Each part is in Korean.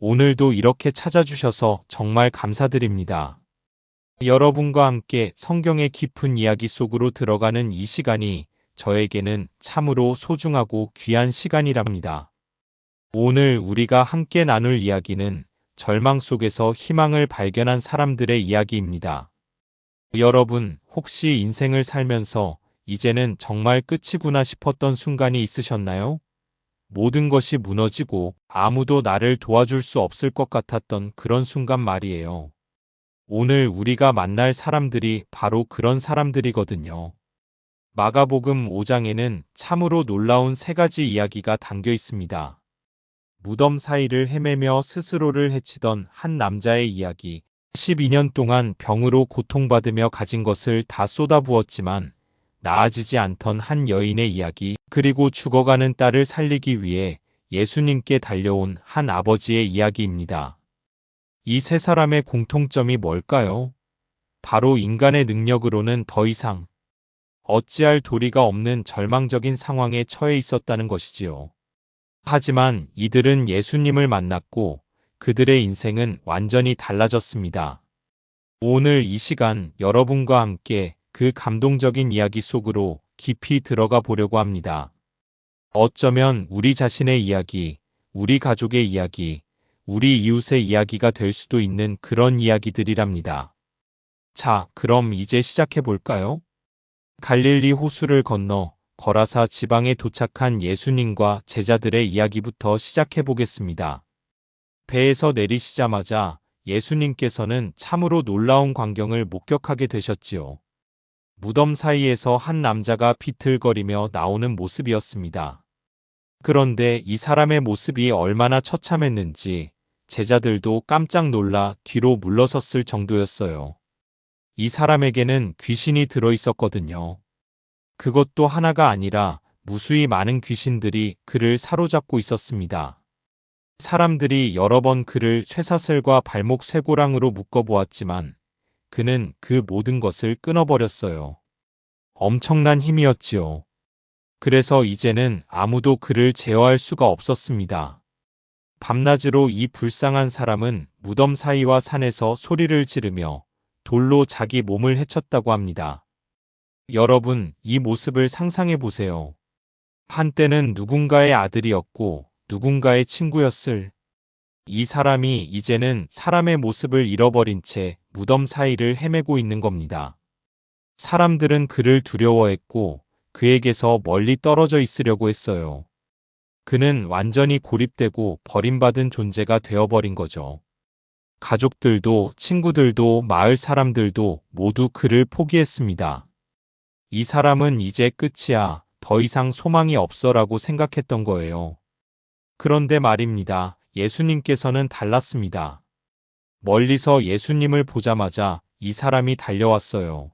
오늘도 이렇게 찾아주셔서 정말 감사드립니다. 여러분과 함께 성경의 깊은 이야기 속으로 들어가는 이 시간이 저에게는 참으로 소중하고 귀한 시간이랍니다. 오늘 우리가 함께 나눌 이야기는 절망 속에서 희망을 발견한 사람들의 이야기입니다. 여러분, 혹시 인생을 살면서 이제는 정말 끝이구나 싶었던 순간이 있으셨나요? 모든 것이 무너지고 아무도 나를 도와줄 수 없을 것 같았던 그런 순간 말이에요. 오늘 우리가 만날 사람들이 바로 그런 사람들이거든요. 마가복음 5장에는 참으로 놀라운 세 가지 이야기가 담겨 있습니다. 무덤 사이를 헤매며 스스로를 해치던 한 남자의 이야기, 12년 동안 병으로 고통받으며 가진 것을 다 쏟아부었지만 나아지지 않던 한 여인의 이야기, 그리고 죽어가는 딸을 살리기 위해 예수님께 달려온 한 아버지의 이야기입니다. 이 세 사람의 공통점이 뭘까요? 바로 인간의 능력으로는 더 이상 어찌할 도리가 없는 절망적인 상황에 처해 있었다는 것이지요. 하지만 이들은 예수님을 만났고 그들의 인생은 완전히 달라졌습니다. 오늘 이 시간 여러분과 함께 그 감동적인 이야기 속으로 깊이 들어가 보려고 합니다. 어쩌면 우리 자신의 이야기, 우리 가족의 이야기, 우리 이웃의 이야기가 될 수도 있는 그런 이야기들이랍니다. 자, 그럼 이제 시작해 볼까요? 갈릴리 호수를 건너 거라사 지방에 도착한 예수님과 제자들의 이야기부터 시작해 보겠습니다. 배에서 내리시자마자 예수님께서는 참으로 놀라운 광경을 목격하게 되셨지요. 무덤 사이에서 한 남자가 비틀거리며 나오는 모습이었습니다. 그런데 이 사람의 모습이 얼마나 처참했는지 제자들도 깜짝 놀라 뒤로 물러섰을 정도였어요. 이 사람에게는 귀신이 들어 있었거든요. 그것도 하나가 아니라 무수히 많은 귀신들이 그를 사로잡고 있었습니다. 사람들이 여러 번 그를 쇠사슬과 발목 쇠고랑으로 묶어보았지만 그는 그 모든 것을 끊어버렸어요. 엄청난 힘이었지요. 그래서 이제는 아무도 그를 제어할 수가 없었습니다. 밤낮으로 이 불쌍한 사람은 무덤 사이와 산에서 소리를 지르며 돌로 자기 몸을 헤쳤다고 합니다. 여러분, 이 모습을 상상해 보세요. 한때는 누군가의 아들이었고 누군가의 친구였을 이 사람이 이제는 사람의 모습을 잃어버린 채 무덤 사이를 헤매고 있는 겁니다. 사람들은 그를 두려워했고 그에게서 멀리 떨어져 있으려고 했어요. 그는 완전히 고립되고 버림받은 존재가 되어버린 거죠. 가족들도 친구들도 마을 사람들도 모두 그를 포기했습니다. 이 사람은 이제 끝이야, 더 이상 소망이 없어라고 생각했던 거예요. 그런데 말입니다. 예수님께서는 달랐습니다. 멀리서 예수님을 보자마자 이 사람이 달려왔어요.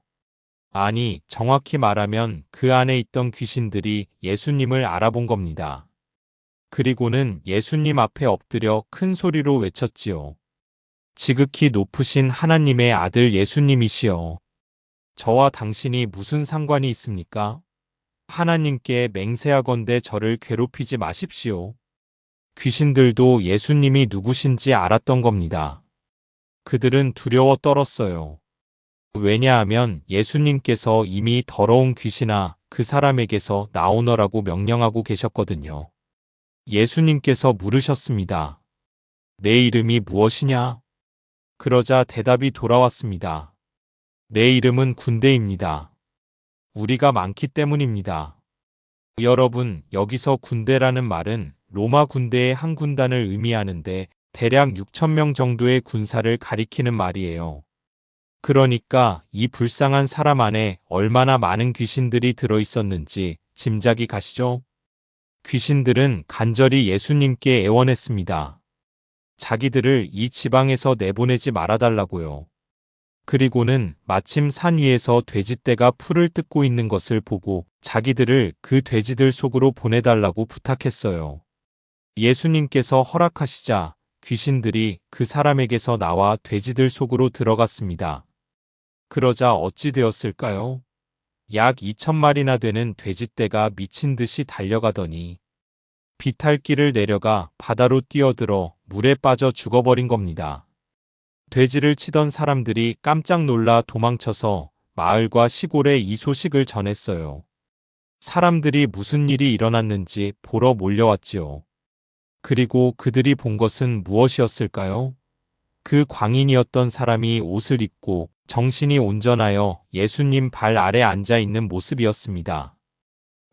아니, 정확히 말하면 그 안에 있던 귀신들이 예수님을 알아본 겁니다. 그리고는 예수님 앞에 엎드려 큰 소리로 외쳤지요. 지극히 높으신 하나님의 아들 예수님이시여. 저와 당신이 무슨 상관이 있습니까? 하나님께 맹세하건대 저를 괴롭히지 마십시오. 귀신들도 예수님이 누구신지 알았던 겁니다. 그들은 두려워 떨었어요. 왜냐하면 예수님께서 이미 더러운 귀신아 그 사람에게서 나오너라고 명령하고 계셨거든요. 예수님께서 물으셨습니다. 내 이름이 무엇이냐? 그러자 대답이 돌아왔습니다. 내 이름은 군대입니다. 우리가 많기 때문입니다. 여러분, 여기서 군대라는 말은 로마 군대의 한 군단을 의미하는데 대략 6,000명 정도의 군사를 가리키는 말이에요. 그러니까 이 불쌍한 사람 안에 얼마나 많은 귀신들이 들어 있었는지 짐작이 가시죠? 귀신들은 간절히 예수님께 애원했습니다. 자기들을 이 지방에서 내보내지 말아달라고요. 그리고는 마침 산 위에서 돼지떼가 풀을 뜯고 있는 것을 보고 자기들을 그 돼지들 속으로 보내달라고 부탁했어요. 예수님께서 허락하시자 귀신들이 그 사람에게서 나와 돼지들 속으로 들어갔습니다. 그러자 어찌 되었을까요? 약 2,000마리나 되는 돼지떼가 미친 듯이 달려가더니 비탈길을 내려가 바다로 뛰어들어 물에 빠져 죽어버린 겁니다. 돼지를 치던 사람들이 깜짝 놀라 도망쳐서 마을과 시골에 이 소식을 전했어요. 사람들이 무슨 일이 일어났는지 보러 몰려왔지요. 그리고 그들이 본 것은 무엇이었을까요? 그 광인이었던 사람이 옷을 입고 정신이 온전하여 예수님 발 아래 앉아 있는 모습이었습니다.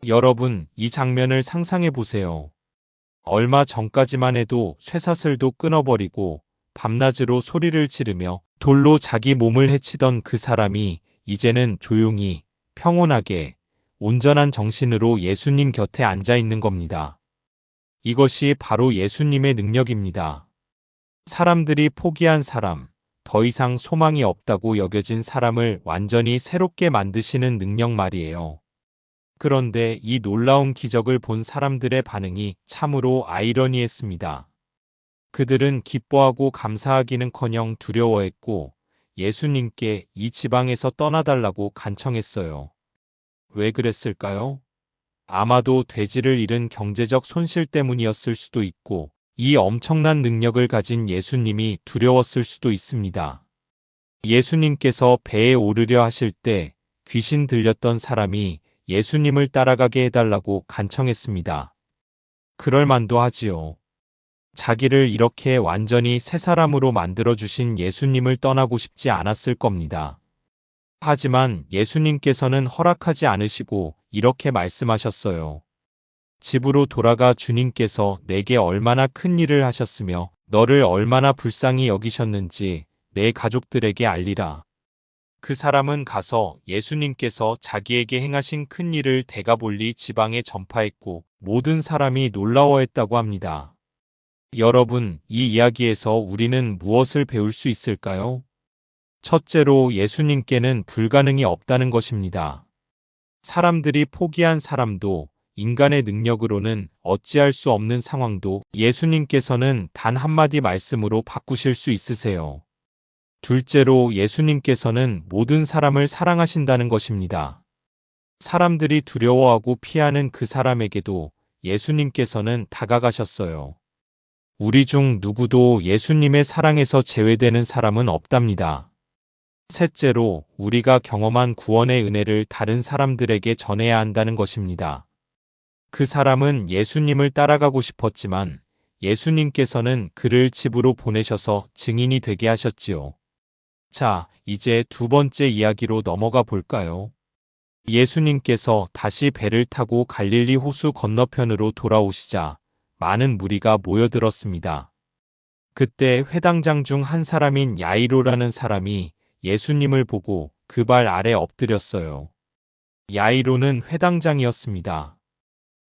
여러분, 이 장면을 상상해 보세요. 얼마 전까지만 해도 쇠사슬도 끊어버리고 밤낮으로 소리를 지르며 돌로 자기 몸을 해치던 그 사람이 이제는 조용히, 평온하게, 온전한 정신으로 예수님 곁에 앉아 있는 겁니다. 이것이 바로 예수님의 능력입니다. 사람들이 포기한 사람, 더 이상 소망이 없다고 여겨진 사람을 완전히 새롭게 만드시는 능력 말이에요. 그런데 이 놀라운 기적을 본 사람들의 반응이 참으로 아이러니했습니다. 그들은 기뻐하고 감사하기는커녕 두려워했고 예수님께 이 지방에서 떠나달라고 간청했어요. 왜 그랬을까요? 아마도 돼지를 잃은 경제적 손실 때문이었을 수도 있고 이 엄청난 능력을 가진 예수님이 두려웠을 수도 있습니다. 예수님께서 배에 오르려 하실 때 귀신 들렸던 사람이 예수님을 따라가게 해달라고 간청했습니다. 그럴 만도 하지요. 자기를 이렇게 완전히 새 사람으로 만들어주신 예수님을 떠나고 싶지 않았을 겁니다. 하지만 예수님께서는 허락하지 않으시고 이렇게 말씀하셨어요. 집으로 돌아가 주님께서 내게 얼마나 큰 일을 하셨으며 너를 얼마나 불쌍히 여기셨는지 내 가족들에게 알리라. 그 사람은 가서 예수님께서 자기에게 행하신 큰 일을 데가볼리 지방에 전파했고 모든 사람이 놀라워했다고 합니다. 여러분, 이 이야기에서 우리는 무엇을 배울 수 있을까요? 첫째로 예수님께는 불가능이 없다는 것입니다. 사람들이 포기한 사람도 인간의 능력으로는 어찌할 수 없는 상황도 예수님께서는 단 한마디 말씀으로 바꾸실 수 있으세요. 둘째로 예수님께서는 모든 사람을 사랑하신다는 것입니다. 사람들이 두려워하고 피하는 그 사람에게도 예수님께서는 다가가셨어요. 우리 중 누구도 예수님의 사랑에서 제외되는 사람은 없답니다. 셋째로 우리가 경험한 구원의 은혜를 다른 사람들에게 전해야 한다는 것입니다. 그 사람은 예수님을 따라가고 싶었지만 예수님께서는 그를 집으로 보내셔서 증인이 되게 하셨지요. 자, 이제 두 번째 이야기로 넘어가 볼까요? 예수님께서 다시 배를 타고 갈릴리 호수 건너편으로 돌아오시자 많은 무리가 모여들었습니다. 그때 회당장 중 한 사람인 야이로라는 사람이 예수님을 보고 그 발 아래 엎드렸어요. 야이로는 회당장이었습니다.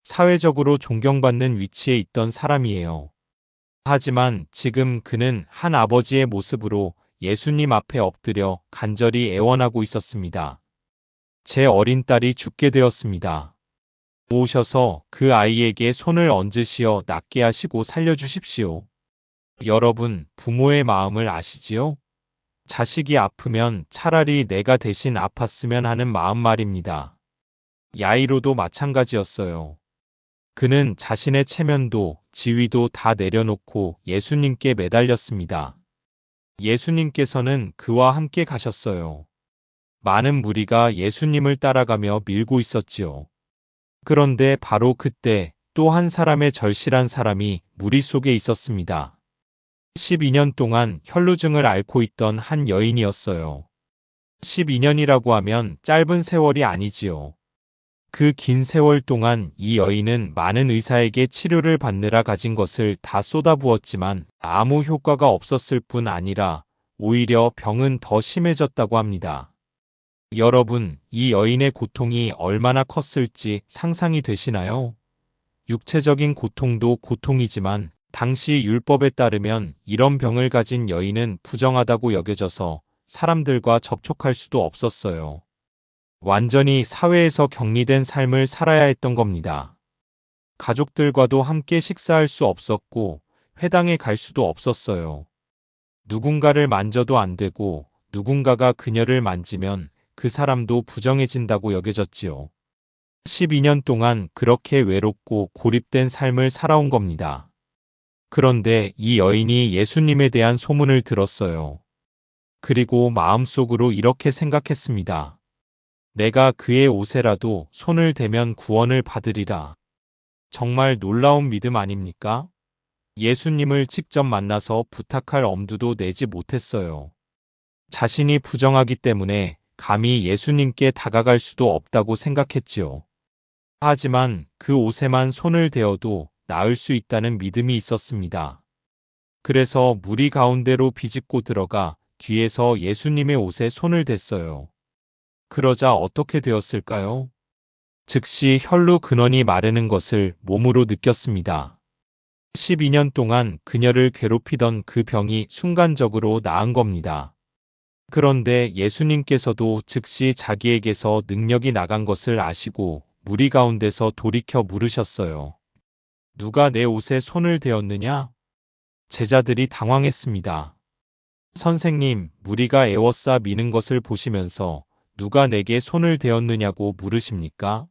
사회적으로 존경받는 위치에 있던 사람이에요. 하지만 지금 그는 한 아버지의 모습으로 예수님 앞에 엎드려 간절히 애원하고 있었습니다. 제 어린 딸이 죽게 되었습니다. 오셔서 그 아이에게 손을 얹으시어 낫게 하시고 살려주십시오. 여러분, 부모의 마음을 아시지요? 자식이 아프면 차라리 내가 대신 아팠으면 하는 마음 말입니다. 야이로도 마찬가지였어요. 그는 자신의 체면도 지위도 다 내려놓고 예수님께 매달렸습니다. 예수님께서는 그와 함께 가셨어요. 많은 무리가 예수님을 따라가며 밀고 있었지요. 그런데 바로 그때 또 한 사람의 절실한 사람이 무리 속에 있었습니다. 12년 동안 혈루증을 앓고 있던 한 여인이었어요. 12년이라고 하면 짧은 세월이 아니지요. 그 긴 세월 동안 이 여인은 많은 의사에게 치료를 받느라 가진 것을 다 쏟아부었지만 아무 효과가 없었을 뿐 아니라 오히려 병은 더 심해졌다고 합니다. 여러분, 이 여인의 고통이 얼마나 컸을지 상상이 되시나요? 육체적인 고통도 고통이지만 당시 율법에 따르면 이런 병을 가진 여인은 부정하다고 여겨져서 사람들과 접촉할 수도 없었어요. 완전히 사회에서 격리된 삶을 살아야 했던 겁니다. 가족들과도 함께 식사할 수 없었고 회당에 갈 수도 없었어요. 누군가를 만져도 안 되고 누군가가 그녀를 만지면 그 사람도 부정해진다고 여겨졌지요. 12년 동안 그렇게 외롭고 고립된 삶을 살아온 겁니다. 그런데 이 여인이 예수님에 대한 소문을 들었어요. 그리고 마음속으로 이렇게 생각했습니다. 내가 그의 옷에라도 손을 대면 구원을 받으리라. 정말 놀라운 믿음 아닙니까? 예수님을 직접 만나서 부탁할 엄두도 내지 못했어요. 자신이 부정하기 때문에 감히 예수님께 다가갈 수도 없다고 생각했지요. 하지만 그 옷에만 손을 대어도 나을 수 있다는 믿음이 있었습니다. 그래서 무리 가운데로 비집고 들어가 뒤에서 예수님의 옷에 손을 댔어요. 그러자 어떻게 되었을까요? 즉시 혈루 근원이 마르는 것을 몸으로 느꼈습니다. 12년 동안 그녀를 괴롭히던 그 병이 순간적으로 나은 겁니다. 그런데 예수님께서도 즉시 자기에게서 능력이 나간 것을 아시고 무리 가운데서 돌이켜 물으셨어요. 누가 내 옷에 손을 대었느냐? 제자들이 당황했습니다. 선생님, 무리가 에워싸 미는 것을 보시면서 누가 내게 손을 대었느냐고 물으십니까?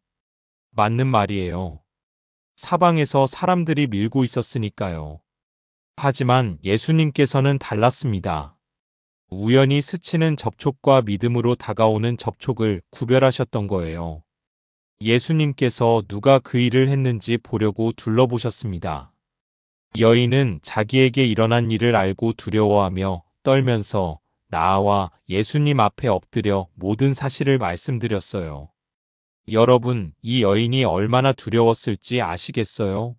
맞는 말이에요. 사방에서 사람들이 밀고 있었으니까요. 하지만 예수님께서는 달랐습니다. 우연히 스치는 접촉과 믿음으로 다가오는 접촉을 구별하셨던 거예요. 예수님께서 누가 그 일을 했는지 보려고 둘러보셨습니다. 여인은 자기에게 일어난 일을 알고 두려워하며 떨면서 나와 예수님 앞에 엎드려 모든 사실을 말씀드렸어요. 여러분, 이 여인이 얼마나 두려웠을지 아시겠어요?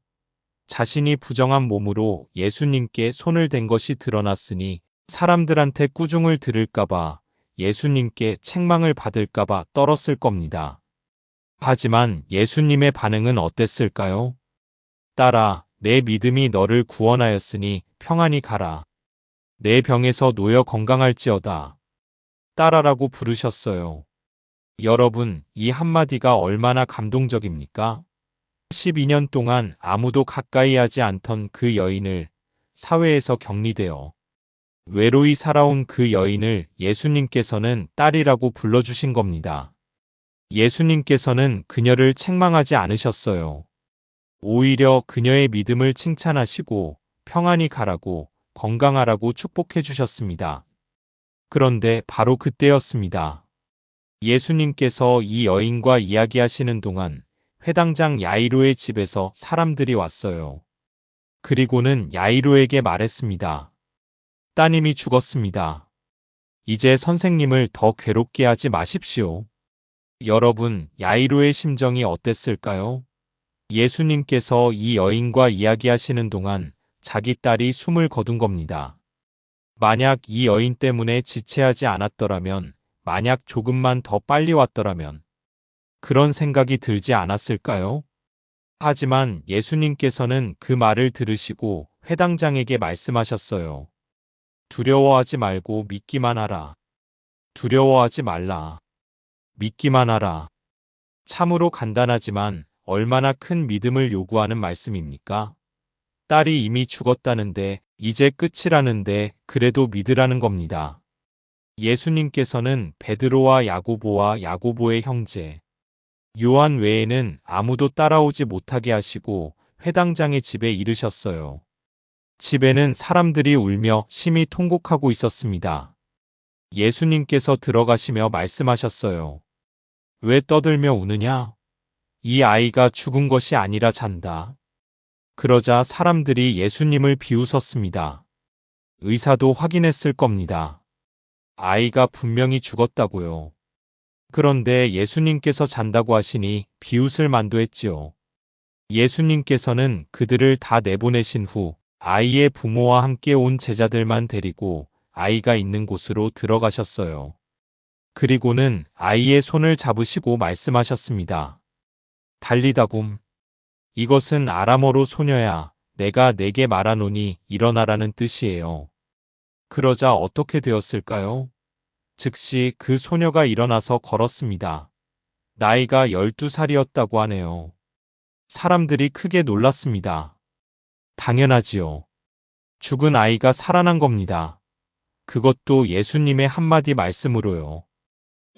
자신이 부정한 몸으로 예수님께 손을 댄 것이 드러났으니 사람들한테 꾸중을 들을까봐 예수님께 책망을 받을까봐 떨었을 겁니다. 하지만 예수님의 반응은 어땠을까요? 딸아, 내 믿음이 너를 구원하였으니 평안히 가라. 내 병에서 놓여 건강할지어다. 딸아라고 부르셨어요. 여러분, 이 한마디가 얼마나 감동적입니까? 12년 동안 아무도 가까이 하지 않던 그 여인을 사회에서 격리되어 외로이 살아온 그 여인을 예수님께서는 딸이라고 불러주신 겁니다. 예수님께서는 그녀를 책망하지 않으셨어요. 오히려 그녀의 믿음을 칭찬하시고 평안히 가라고 건강하라고 축복해 주셨습니다. 그런데 바로 그때였습니다. 예수님께서 이 여인과 이야기하시는 동안 회당장 야이로의 집에서 사람들이 왔어요. 그리고는 야이로에게 말했습니다. 따님이 죽었습니다. 이제 선생님을 더 괴롭게 하지 마십시오. 여러분, 야이로의 심정이 어땠을까요? 예수님께서 이 여인과 이야기하시는 동안 자기 딸이 숨을 거둔 겁니다. 만약 이 여인 때문에 지체하지 않았더라면, 만약 조금만 더 빨리 왔더라면, 그런 생각이 들지 않았을까요? 하지만 예수님께서는 그 말을 들으시고 회당장에게 말씀하셨어요. 두려워하지 말고 믿기만 하라. 두려워하지 말라. 믿기만 하라. 참으로 간단하지만 얼마나 큰 믿음을 요구하는 말씀입니까? 딸이 이미 죽었다는데 이제 끝이라는데 그래도 믿으라는 겁니다. 예수님께서는 베드로와 야고보와 야고보의 형제 요한 외에는 아무도 따라오지 못하게 하시고 회당장의 집에 이르셨어요. 집에는 사람들이 울며 심히 통곡하고 있었습니다. 예수님께서 들어가시며 말씀하셨어요. 왜 떠들며 우느냐? 이 아이가 죽은 것이 아니라 잔다. 그러자 사람들이 예수님을 비웃었습니다. 의사도 확인했을 겁니다. 아이가 분명히 죽었다고요. 그런데 예수님께서 잔다고 하시니 비웃을 만도 했지요. 예수님께서는 그들을 다 내보내신 후 아이의 부모와 함께 온 제자들만 데리고 아이가 있는 곳으로 들어가셨어요. 그리고는 아이의 손을 잡으시고 말씀하셨습니다. 달리다굼. 이것은 아람어로 소녀야, 내가 내게 말하노니 일어나라는 뜻이에요. 그러자 어떻게 되었을까요? 즉시 그 소녀가 일어나서 걸었습니다. 나이가 12살이었다고 하네요. 사람들이 크게 놀랐습니다. 당연하지요. 죽은 아이가 살아난 겁니다. 그것도 예수님의 한마디 말씀으로요.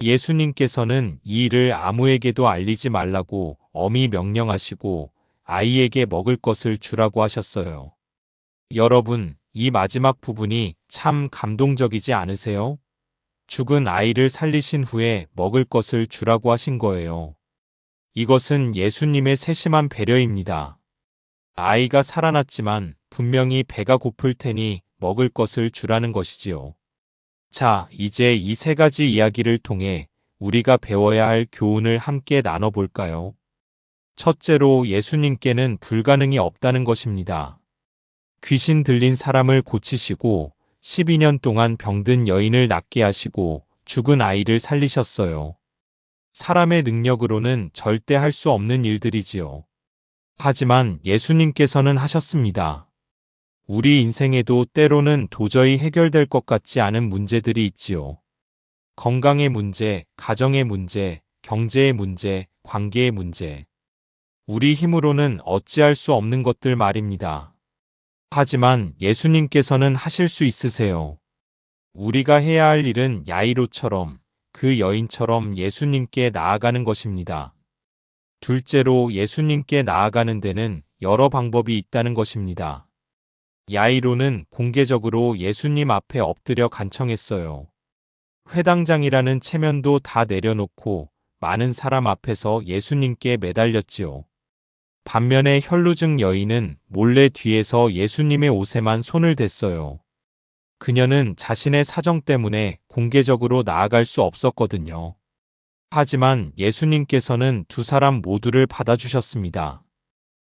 예수님께서는 이 일을 아무에게도 알리지 말라고 엄히 명령하시고 아이에게 먹을 것을 주라고 하셨어요. 여러분, 이 마지막 부분이 참 감동적이지 않으세요? 죽은 아이를 살리신 후에 먹을 것을 주라고 하신 거예요. 이것은 예수님의 세심한 배려입니다. 아이가 살아났지만 분명히 배가 고플 테니 먹을 것을 주라는 것이지요. 자, 이제 이 세 가지 이야기를 통해 우리가 배워야 할 교훈을 함께 나눠볼까요? 첫째로 예수님께는 불가능이 없다는 것입니다. 귀신 들린 사람을 고치시고 12년 동안 병든 여인을 낫게 하시고 죽은 아이를 살리셨어요. 사람의 능력으로는 절대 할 수 없는 일들이지요. 하지만 예수님께서는 하셨습니다. 우리 인생에도 때로는 도저히 해결될 것 같지 않은 문제들이 있지요. 건강의 문제, 가정의 문제, 경제의 문제, 관계의 문제. 우리 힘으로는 어찌할 수 없는 것들 말입니다. 하지만 예수님께서는 하실 수 있으세요. 우리가 해야 할 일은 야이로처럼 그 여인처럼 예수님께 나아가는 것입니다. 둘째로 예수님께 나아가는 데는 여러 방법이 있다는 것입니다. 야이로는 공개적으로 예수님 앞에 엎드려 간청했어요. 회당장이라는 체면도 다 내려놓고 많은 사람 앞에서 예수님께 매달렸지요. 반면에 혈루증 여인은 몰래 뒤에서 예수님의 옷에만 손을 댔어요. 그녀는 자신의 사정 때문에 공개적으로 나아갈 수 없었거든요. 하지만 예수님께서는 두 사람 모두를 받아주셨습니다.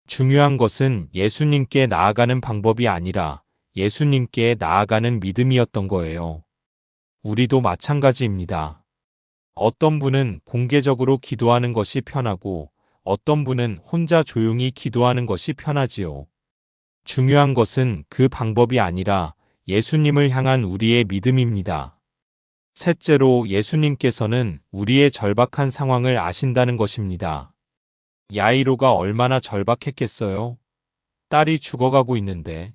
중요한 것은 예수님께 나아가는 방법이 아니라 예수님께 나아가는 믿음이었던 거예요. 우리도 마찬가지입니다. 어떤 분은 공개적으로 기도하는 것이 편하고 어떤 분은 혼자 조용히 기도하는 것이 편하지요. 중요한 것은 그 방법이 아니라 예수님을 향한 우리의 믿음입니다. 셋째로 예수님께서는 우리의 절박한 상황을 아신다는 것입니다. 야이로가 얼마나 절박했겠어요? 딸이 죽어가고 있는데.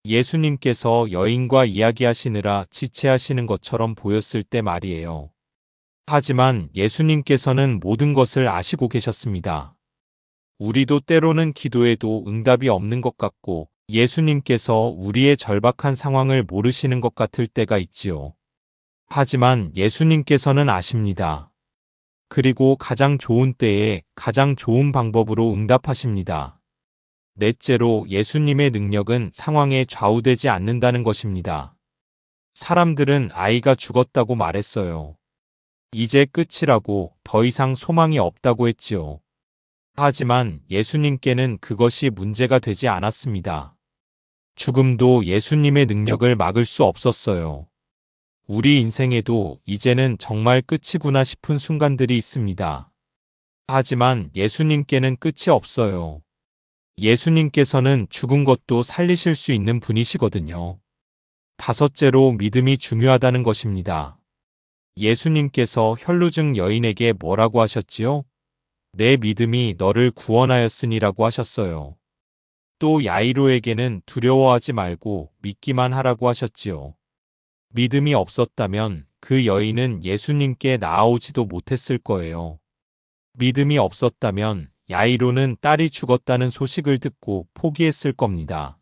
예수님께서 여인과 이야기하시느라 지체하시는 것처럼 보였을 때 말이에요. 하지만 예수님께서는 모든 것을 아시고 계셨습니다. 우리도 때로는 기도해도 응답이 없는 것 같고 예수님께서 우리의 절박한 상황을 모르시는 것 같을 때가 있지요. 하지만 예수님께서는 아십니다. 그리고 가장 좋은 때에 가장 좋은 방법으로 응답하십니다. 넷째로 예수님의 능력은 상황에 좌우되지 않는다는 것입니다. 사람들은 아이가 죽었다고 말했어요. 이제 끝이라고 더 이상 소망이 없다고 했지요. 하지만 예수님께는 그것이 문제가 되지 않았습니다. 죽음도 예수님의 능력을 막을 수 없었어요. 우리 인생에도 이제는 정말 끝이구나 싶은 순간들이 있습니다. 하지만 예수님께는 끝이 없어요. 예수님께서는 죽은 것도 살리실 수 있는 분이시거든요. 다섯째로 믿음이 중요하다는 것입니다. 예수님께서 혈루증 여인에게 뭐라고 하셨지요? 내 믿음이 너를 구원하였으니라고 하셨어요. 또 야이로에게는 두려워하지 말고 믿기만 하라고 하셨지요. 믿음이 없었다면 그 여인은 예수님께 나아오지도 못했을 거예요. 믿음이 없었다면 야이로는 딸이 죽었다는 소식을 듣고 포기했을 겁니다.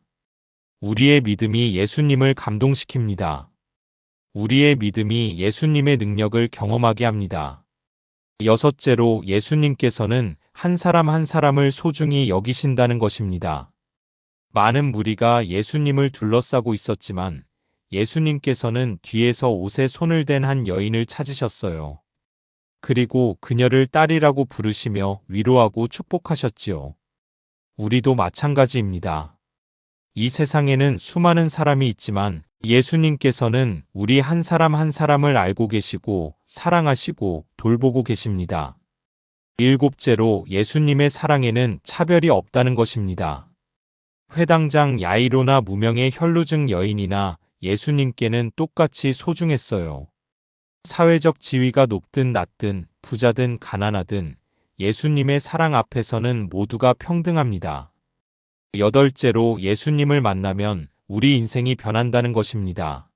우리의 믿음이 예수님을 감동시킵니다. 우리의 믿음이 예수님의 능력을 경험하게 합니다. 여섯째로 예수님께서는 한 사람 한 사람을 소중히 여기신다는 것입니다. 많은 무리가 예수님을 둘러싸고 있었지만 예수님께서는 뒤에서 옷에 손을 댄 한 여인을 찾으셨어요. 그리고 그녀를 딸이라고 부르시며 위로하고 축복하셨지요. 우리도 마찬가지입니다. 이 세상에는 수많은 사람이 있지만 예수님께서는 우리 한 사람 한 사람을 알고 계시고 사랑하시고 돌보고 계십니다. 일곱째로 예수님의 사랑에는 차별이 없다는 것입니다. 회당장 야이로나 무명의 혈루증 여인이나 예수님께는 똑같이 소중했어요. 사회적 지위가 높든 낮든 부자든 가난하든 예수님의 사랑 앞에서는 모두가 평등합니다. 여덟째로 예수님을 만나면 우리 인생이 변한다는 것입니다.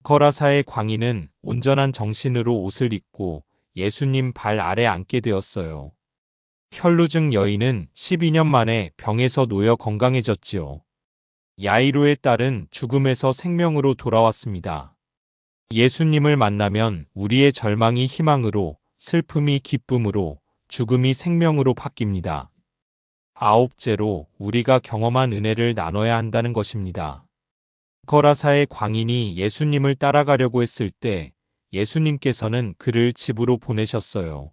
거라사의 광인은 온전한 정신으로 옷을 입고 예수님 발 아래 앉게 되었어요. 혈루증 여인은 12년 만에 병에서 놓여 건강해졌지요. 야이로의 딸은 죽음에서 생명으로 돌아왔습니다. 예수님을 만나면 우리의 절망이 희망으로, 슬픔이 기쁨으로, 죽음이 생명으로 바뀝니다. 아홉째로 우리가 경험한 은혜를 나눠야 한다는 것입니다. 거라사의 광인이 예수님을 따라가려고 했을 때 예수님께서는 그를 집으로 보내셨어요.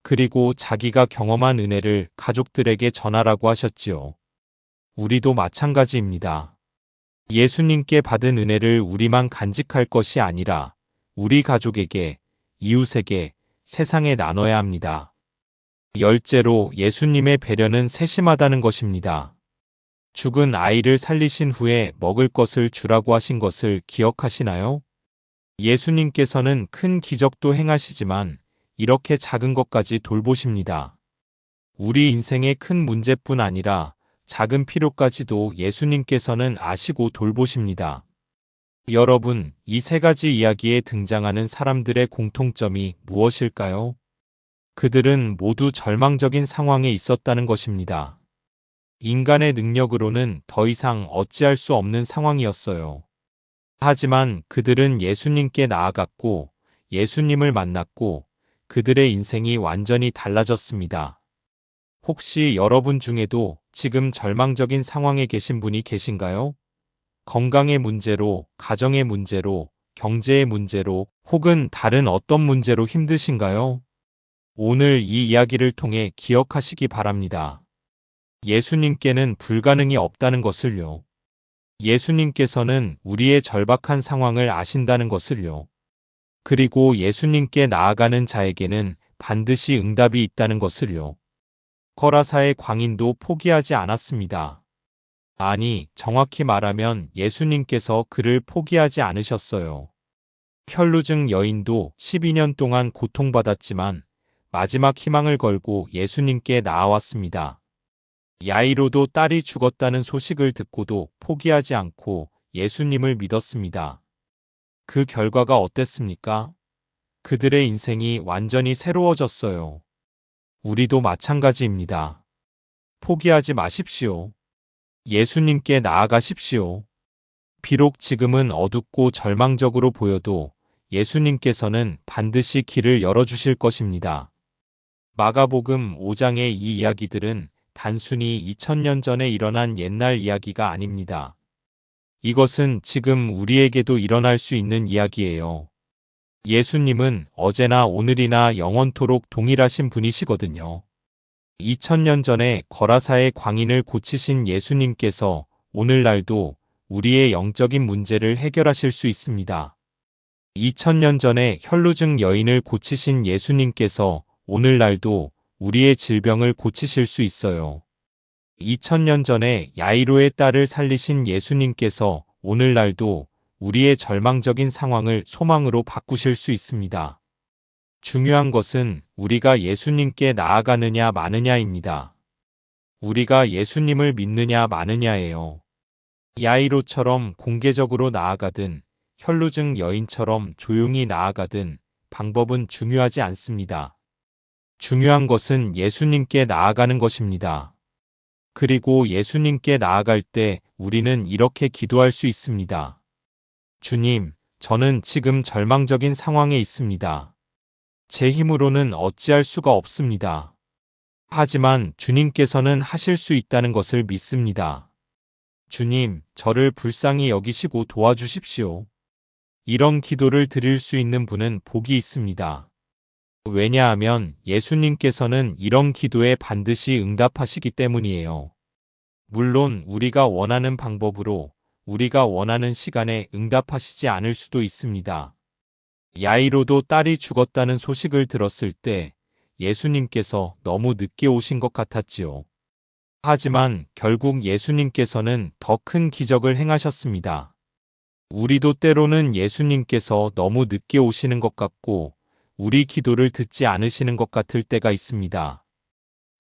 그리고 자기가 경험한 은혜를 가족들에게 전하라고 하셨지요. 우리도 마찬가지입니다. 예수님께 받은 은혜를 우리만 간직할 것이 아니라 우리 가족에게, 이웃에게, 세상에 나눠야 합니다. 열째로 예수님의 배려는 세심하다는 것입니다. 죽은 아이를 살리신 후에 먹을 것을 주라고 하신 것을 기억하시나요? 예수님께서는 큰 기적도 행하시지만 이렇게 작은 것까지 돌보십니다. 우리 인생의 큰 문제뿐 아니라 작은 필요까지도 예수님께서는 아시고 돌보십니다. 여러분, 이 세 가지 이야기에 등장하는 사람들의 공통점이 무엇일까요? 그들은 모두 절망적인 상황에 있었다는 것입니다. 인간의 능력으로는 더 이상 어찌할 수 없는 상황이었어요. 하지만 그들은 예수님께 나아갔고 예수님을 만났고 그들의 인생이 완전히 달라졌습니다. 혹시 여러분 중에도 지금 절망적인 상황에 계신 분이 계신가요? 건강의 문제로, 가정의 문제로, 경제의 문제로, 혹은 다른 어떤 문제로 힘드신가요? 오늘 이 이야기를 통해 기억하시기 바랍니다. 예수님께는 불가능이 없다는 것을요. 예수님께서는 우리의 절박한 상황을 아신다는 것을요. 그리고 예수님께 나아가는 자에게는 반드시 응답이 있다는 것을요. 거라사의 광인도 포기하지 않았습니다. 아니, 정확히 말하면 예수님께서 그를 포기하지 않으셨어요. 혈루증 여인도 12년 동안 고통받았지만 마지막 희망을 걸고 예수님께 나아왔습니다. 야이로도 딸이 죽었다는 소식을 듣고도 포기하지 않고 예수님을 믿었습니다. 그 결과가 어땠습니까? 그들의 인생이 완전히 새로워졌어요. 우리도 마찬가지입니다. 포기하지 마십시오. 예수님께 나아가십시오. 비록 지금은 어둡고 절망적으로 보여도 예수님께서는 반드시 길을 열어주실 것입니다. 마가복음 5장의 이 이야기들은 단순히 2000년 전에 일어난 옛날 이야기가 아닙니다. 이것은 지금 우리에게도 일어날 수 있는 이야기예요. 예수님은 어제나 오늘이나 영원토록 동일하신 분이시거든요. 2000년 전에 거라사의 광인을 고치신 예수님께서 오늘날도 우리의 영적인 문제를 해결하실 수 있습니다. 2000년 전에 혈루증 여인을 고치신 예수님께서 오늘날도 우리의 질병을 고치실 수 있어요. 2000년 전에 야이로의 딸을 살리신 예수님께서 오늘날도 우리의 절망적인 상황을 소망으로 바꾸실 수 있습니다. 중요한 것은 우리가 예수님께 나아가느냐 마느냐입니다. 우리가 예수님을 믿느냐 마느냐예요. 야이로처럼 공개적으로 나아가든 혈루증 여인처럼 조용히 나아가든 방법은 중요하지 않습니다. 중요한 것은 예수님께 나아가는 것입니다. 그리고 예수님께 나아갈 때 우리는 이렇게 기도할 수 있습니다. 주님, 저는 지금 절망적인 상황에 있습니다. 제 힘으로는 어찌할 수가 없습니다. 하지만 주님께서는 하실 수 있다는 것을 믿습니다. 주님, 저를 불쌍히 여기시고 도와주십시오. 이런 기도를 드릴 수 있는 분은 복이 있습니다. 왜냐하면 예수님께서는 이런 기도에 반드시 응답하시기 때문이에요. 물론 우리가 원하는 방법으로 우리가 원하는 시간에 응답하시지 않을 수도 있습니다. 야이로도 딸이 죽었다는 소식을 들었을 때 예수님께서 너무 늦게 오신 것 같았지요. 하지만 결국 예수님께서는 더 큰 기적을 행하셨습니다. 우리도 때로는 예수님께서 너무 늦게 오시는 것 같고 우리 기도를 듣지 않으시는 것 같을 때가 있습니다.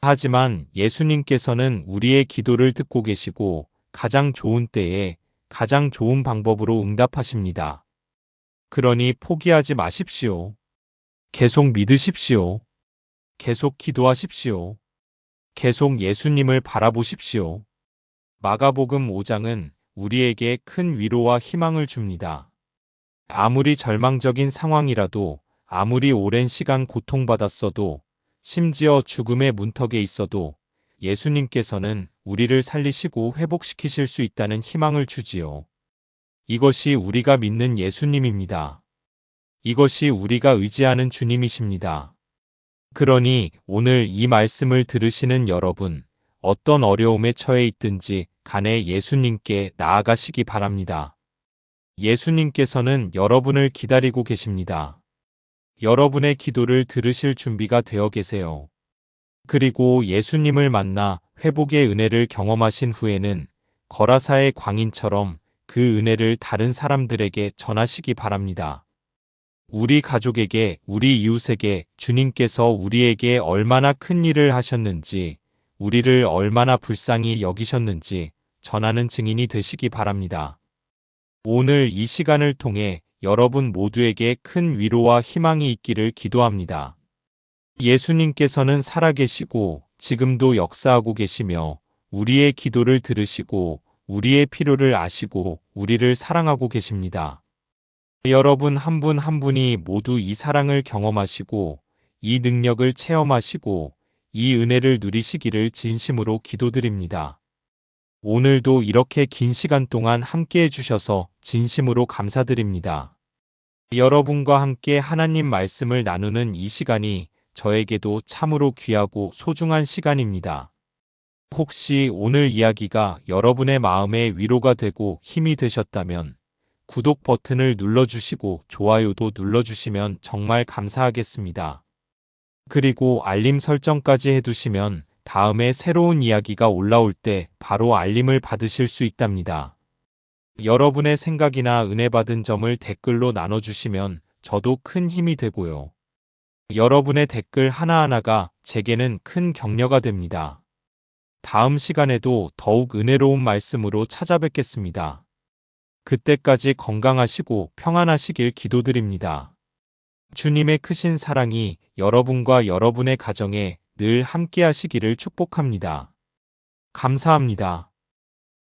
하지만 예수님께서는 우리의 기도를 듣고 계시고 가장 좋은 때에 가장 좋은 방법으로 응답하십니다. 그러니 포기하지 마십시오. 계속 믿으십시오. 계속 기도하십시오. 계속 예수님을 바라보십시오. 마가복음 5장은 우리에게 큰 위로와 희망을 줍니다. 아무리 절망적인 상황이라도, 아무리 오랜 시간 고통받았어도, 심지어 죽음의 문턱에 있어도 예수님께서는 우리를 살리시고 회복시키실 수 있다는 희망을 주지요. 이것이 우리가 믿는 예수님입니다. 이것이 우리가 의지하는 주님이십니다. 그러니 오늘 이 말씀을 들으시는 여러분, 어떤 어려움에 처해 있든지 간에 예수님께 나아가시기 바랍니다. 예수님께서는 여러분을 기다리고 계십니다. 여러분의 기도를 들으실 준비가 되어 계세요. 그리고 예수님을 만나 회복의 은혜를 경험하신 후에는 거라사의 광인처럼 그 은혜를 다른 사람들에게 전하시기 바랍니다. 우리 가족에게, 우리 이웃에게 주님께서 우리에게 얼마나 큰 일을 하셨는지, 우리를 얼마나 불쌍히 여기셨는지 전하는 증인이 되시기 바랍니다. 오늘 이 시간을 통해 여러분 모두에게 큰 위로와 희망이 있기를 기도합니다. 예수님께서는 살아계시고 지금도 역사하고 계시며 우리의 기도를 들으시고 우리의 필요를 아시고 우리를 사랑하고 계십니다. 여러분 한 분 한 분이 모두 이 사랑을 경험하시고 이 능력을 체험하시고 이 은혜를 누리시기를 진심으로 기도드립니다. 오늘도 이렇게 긴 시간 동안 함께 해주셔서 진심으로 감사드립니다. 여러분과 함께 하나님 말씀을 나누는 이 시간이 저에게도 참으로 귀하고 소중한 시간입니다. 혹시 오늘 이야기가 여러분의 마음에 위로가 되고 힘이 되셨다면 구독 버튼을 눌러주시고 좋아요도 눌러주시면 정말 감사하겠습니다. 그리고 알림 설정까지 해두시면 다음에 새로운 이야기가 올라올 때 바로 알림을 받으실 수 있답니다. 여러분의 생각이나 은혜 받은 점을 댓글로 나눠주시면 저도 큰 힘이 되고요. 여러분의 댓글 하나하나가 제게는 큰 격려가 됩니다. 다음 시간에도 더욱 은혜로운 말씀으로 찾아뵙겠습니다. 그때까지 건강하시고 평안하시길 기도드립니다. 주님의 크신 사랑이 여러분과 여러분의 가정에 늘 함께 하시기를 축복합니다. 감사합니다.